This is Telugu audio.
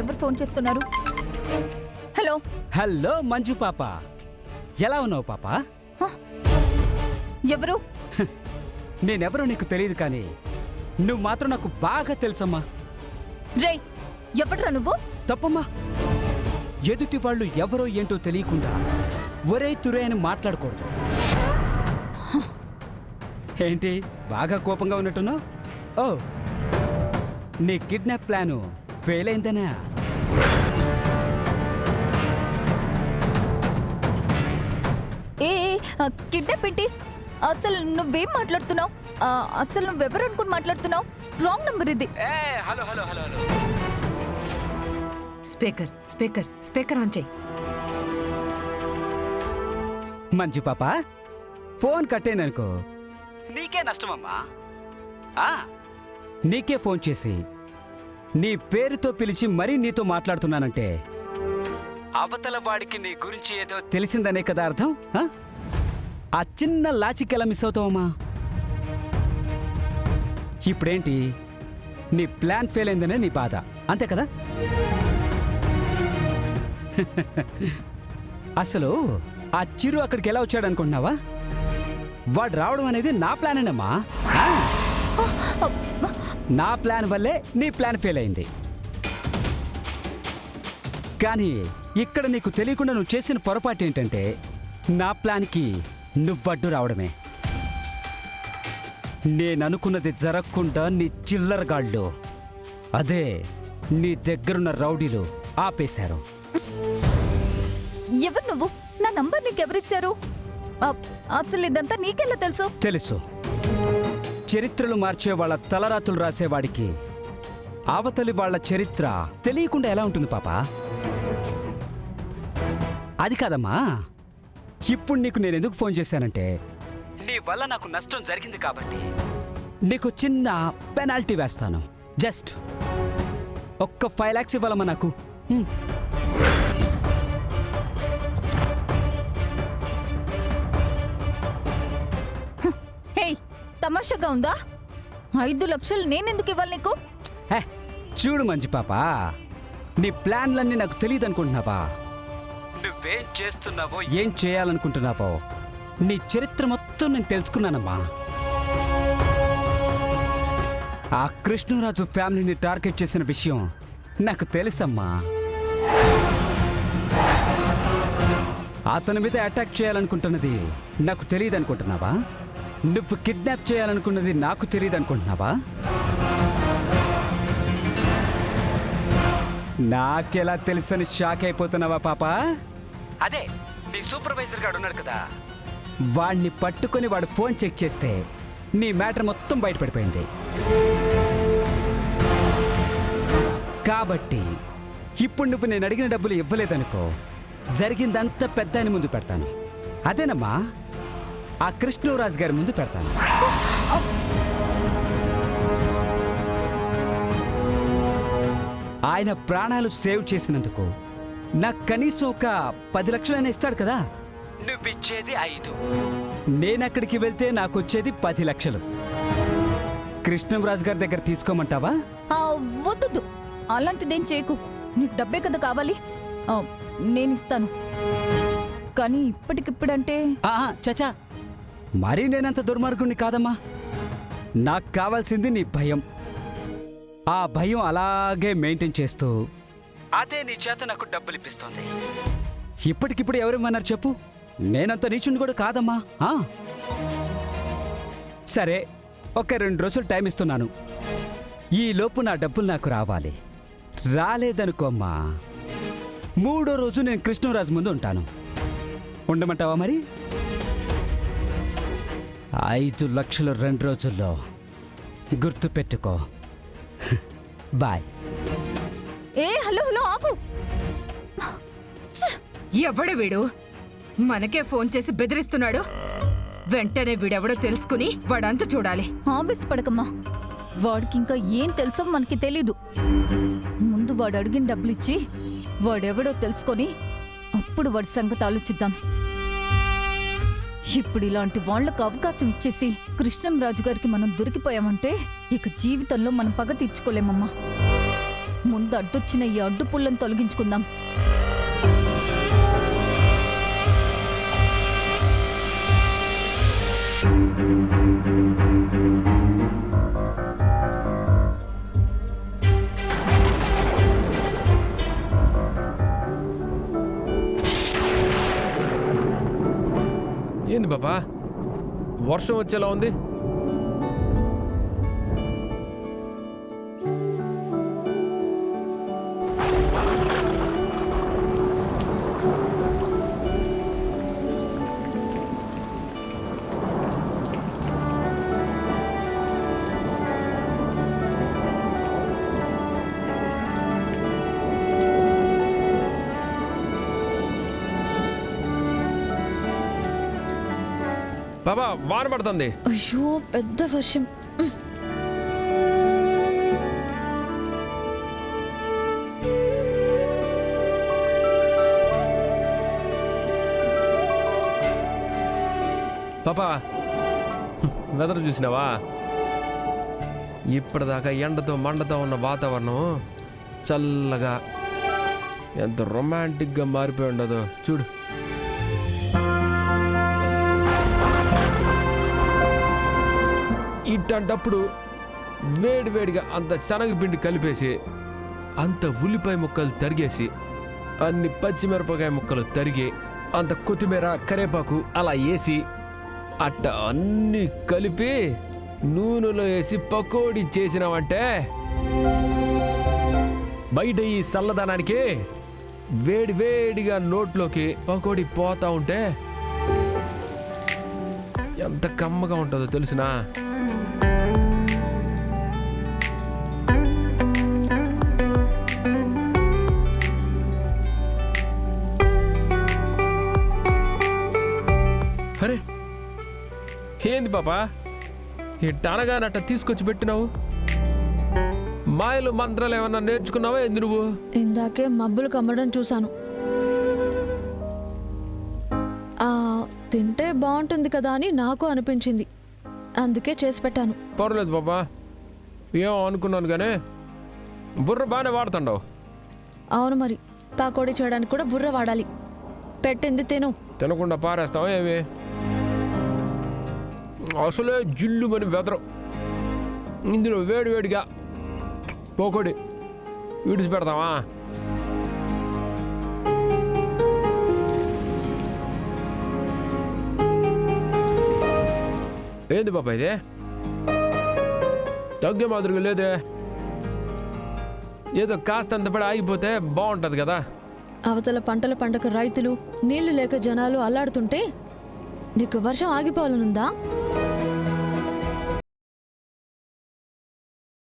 ఎవరు ఫోన్ చేస్తున్నారు? హలో హలో మంజు పాప, ఎలా ఉన్నావు పాప? ఎవరు? నేనెవరో నీకు తెలియదు కానీ నువ్వు మాత్రం నాకు బాగా తెలుసమ్మా. రే, ఎవడ్రా నువ్వు? తప్పమ్మా, ఎదుటి వాళ్ళు ఎవరో ఏంటో తెలియకుండా ఒరే తురే అని మాట్లాడకూడదు. ఏంటి బాగా కోపంగా ఉన్నట్టున్నావు? ఓ, నీ కిడ్నాప్ ప్లాను ఫెయిల్ అయిందనా? ఏ కిడ్నాప్ ఏంటి? అసలు నువ్వేం మాట్లాడుతున్నావు? అసలు నువ్వెవరు అనుకుని మాట్లాడుతున్నావు? రాంగ్ నంబర్ ఇది. Hello hello hello hello, speaker speaker speaker on చేయి. మంజు పాప, ఫోన్ కట్టేననుకో నీకే నష్టమమ్మా. నీకే ఫోన్ చేసి నీ పేరుతో పిలిచి మరీ నీతో మాట్లాడుతున్నానంటే అవతల వాడికి నీ గురించి ఏదో తెలిసిందనే కదా అర్థం. ఆ చిన్న లాజిక్ ఎలా మిస్ అవుతావమ్మా? ఇప్పుడేంటి, నీ ప్లాన్ ఫెయిల్ అయిందనే నీ బాధ, అంతే కదా? అసలు ఆ చిరు అక్కడికి ఎలా వచ్చాడు అనుకుంటున్నావా? వాడు రావడం అనేది నా ప్లానేనమ్మా. నా ప్లాన్ వల్లే నీ ప్లాన్ ఫెయిల్ అయింది. కానీ ఇక్కడ నీకు తెలియకుండా నువ్వు చేసిన పొరపాటు ఏంటంటే నా ప్లాన్కి నువ్వడ్డు రావడమే. నేననుకున్నది జరగకుండా నీ చిల్లరగాళ్ళు, అదే నీ దగ్గరున్న రౌడీలు ఆపేశారు. ఎవరు నువ్వు? నా నంబర్ నీకెవరిచ్చారు? అసలు ఇదంతా నీకెలా తెలుసు? తెలుసు. చరిత్రలు మార్చే వాళ్ళ తలరాతులు రాసేవాడికి అవతలి వాళ్ళ చరిత్ర తెలియకుండా ఎలా ఉంటుంది పాప? అది కాదమ్మా, ఇప్పుడు నీకు నేను ఎందుకు ఫోన్ చేశానంటే నీ వల్ల నాకు నష్టం జరిగింది కాబట్టి నీకు చిన్న పెనాల్టీ వేస్తాను. జస్ట్ ఒక్క 5 lakhs ఇవ్వాలమ్మా నాకు. హే, తమాషాగా ఉందా? 5 లక్షలు నేనెందుకు ఇవ్వాలి నీకు? చూడు మంచి పాప, నీ ప్లాన్లన్నీ నాకు తెలియదు అనుకుంటున్నావా? నువ్వేం చేస్తున్నావో ఏం చేయాలనుకుంటున్నావో నీ చరిత్ర మొత్తం నేను తెలుసుకున్నానమ్మా. ఆ కృష్ణరాజు ఫ్యామిలీని టార్గెట్ చేసిన విషయం నాకు తెలుసమ్మా. అతని మీద అటాక్ చేయాలనుకుంటున్నది నాకు తెలియదు అనుకుంటున్నావా? నువ్వు కిడ్నాప్ చేయాలనుకున్నది నాకు తెలియదు అనుకుంటున్నావా? నాకెలా తెలుసని షాక్ అయిపోతున్నావా పాప? అదే నీ సూపర్వైజర్ గాడు ఉన్నాడు కదా, వాడిని పట్టుకొని వాడు ఫోన్ చెక్ చేస్తే నీ మ్యాటర్ మొత్తం బయటపడిపోయింది. కాబట్టి ఇప్పుడు నువ్వు నేను అడిగిన డబ్బులు ఇవ్వలేదనుకో, జరిగిందంతా పెద్ద ఆయన ముందు పెడతాను. అదేనమ్మా, ఆ కృష్ణరాజు గారి ముందు పెడతాను. ఆయన ప్రాణాలు సేవ్ చేసినందుకు నాకు కనీసం ఒక 10 లక్షలైనా ఇస్తాడు కదా. నువ్విచ్చేది 5, నేనక్కడికి వెళ్తే నాకొచ్చేది 10 లక్షలు. కృష్ణరాజు గారి దగ్గర తీసుకోమంటావా? వద్దు, అలాంటిదేం చేయకు. నీకు డబ్బే కదా కావాలి, నేనిస్తాను. కానీ ఇప్పటికిప్పుడంటే చచా, మరీ నేనంత దుర్మార్గుణ్ణి కాదమ్మా. నాకు కావాల్సింది నీ భయం. ఆ భయం అలాగే మెయింటైన్ చేస్తూ అదే నీ చేత నాకు డబ్బులు ఇప్పిస్తోంది. ఇప్పటికిప్పుడు ఎవరేమన్నారు చెప్పు? నేనంత నీచుని కూడా కాదమ్మా. సరే, ఒక 2 రోజులు టైం ఇస్తున్నాను. ఈ లోపు నా డబ్బులు నాకు రావాలి. రాలేదనుకోమ్మా, 3వ రోజు నేను కృష్ణరాజు ముందు ఉంటాను. ఉండమంటావా మరి? 5 లక్షలు 2 రోజుల్లో, గుర్తు పెట్టుకో. బాయ్. హలో హలో, ఆగు. ఎవడు వీడు? మనకే ఫోన్ చేసి బెదిరిస్తున్నాడు. వెంటనే వీడెవడో తెలుసుకుని వాడంతా చూడాలి. ఆవేశ పడకమ్మా, వాడికి ఇంకా ఏం తెలుసో మనకి తెలీదు. ముందు వాడు అడిగిన డబ్బులిచ్చి వాడెవడో తెలుసుకొని అప్పుడు వాడి సంగతి ఆలోచిద్దాం. ఇప్పుడు ఇలాంటి వాళ్లకు అవకాశం ఇచ్చేసి కృష్ణంరాజు గారికి మనం దొరికిపోయామంటే ఇక జీవితంలో మనం పగ తీర్చుకోలేమమ్మా. ముందు అడ్డొచ్చిన ఈ అడ్డు పుల్లను తొలగించుకుందాం. ఏంది బాబా, వర్షం వచ్చేలా ఉంది? బాబా, వాన పడుతుంది. అయ్యో పెద్ద వర్షం. పాపా, వెదర్ చూసినావా? ఇప్పటిదాకా ఎండతో మండతో ఉన్న వాతావరణం చల్లగా ఎంత రొమాంటిక్గా మారిపోయి ఉండదో చూడు. ఇట్టంటప్పుడు వేడివేడిగా అంత శనగపిండి కలిపేసి, అంత ఉల్లిపాయ ముక్కలు తరిగేసి, అన్ని పచ్చిమిరపకాయ ముక్కలు తరిగి, అంత కొత్తిమీర కరేపాకు అలా వేసి, అట్ట అన్నీ కలిపి నూనెలో వేసి పకోడీ చేసినామంటే బయట ఈ చల్లదనానికి వేడి వేడిగా నోట్లోకి పకోడీ పోతా ఉంటే ఎంత కమ్మగా ఉంటుందో తెలుసునా? అరే ఏంది పాపా, ఇట్టనగానట్ట తీసుకొచ్చి పెట్టినావు? మాయలు మంత్రాలు ఏమన్నా నేర్చుకున్నావా ఏంది నువ్వు? ఇందాకే మబ్బులు కమ్మడం చూశాను. తింటే బాగుంటుంది కదా అని నాకు అనిపించింది, అందుకే చేసి పెట్టాను. పర్లేదు పాపా, ఏమో అనుకున్నాను కానీ బుర్ర బాగానే వాడుతుండవు. అవును, మరి పకోడీ చేయడానికి కూడా బుర్ర వాడాలి. పెట్టింది తిను. తినకుండా పారేస్తావా ఏమి? అసలే జిల్లుమని వెదరు, ఇందులో వేడివేడిగా పోకోడి విడిచి పెడతావా? ఏంది బాబా ఇది? తగ్గే మాదిరిగా లేదే. ఏదో కాస్తంత పడి ఆగిపోతే బాగుంటుంది కదా. అవతల పంటల పంటకు రైతులు, నీళ్లు లేక జనాలు అల్లాడుతుంటే నీకు వర్షం ఆగిపోవాలనుందా?